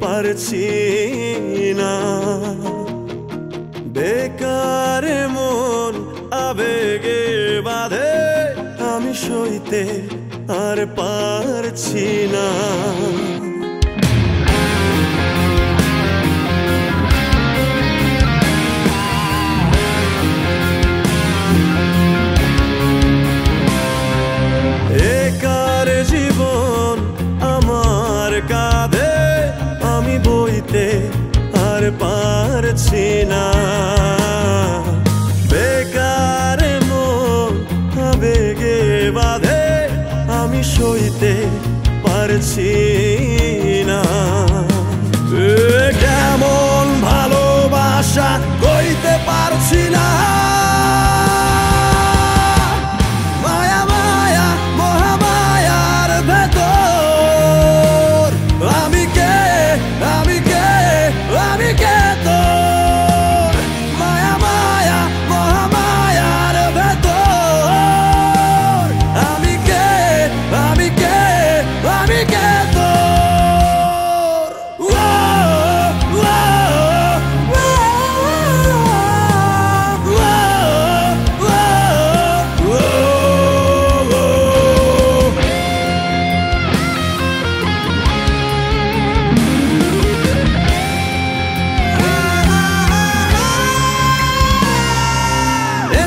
পারছি না। বেকার মন আবেগে বাঁধে, আমি সইতে আর পারছি না। একার জীবন আমার কাঁধে, আমি বইতে আর পারছি না। বেকার মন আবেগে বাঁধে, আমি সইতে পারছি না। কেমন ভালোবাসা কইতে পারছি না।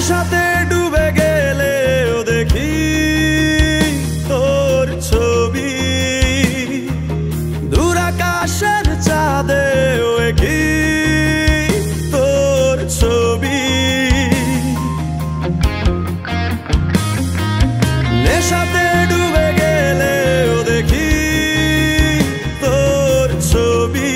সাথে ডুবে গেলেও দেখি তোর ছবি, দূর আকাশের চাঁদেও কি তোর ছবি। নেশাতে ডুবে গেলেও দেখি তোর ছবি,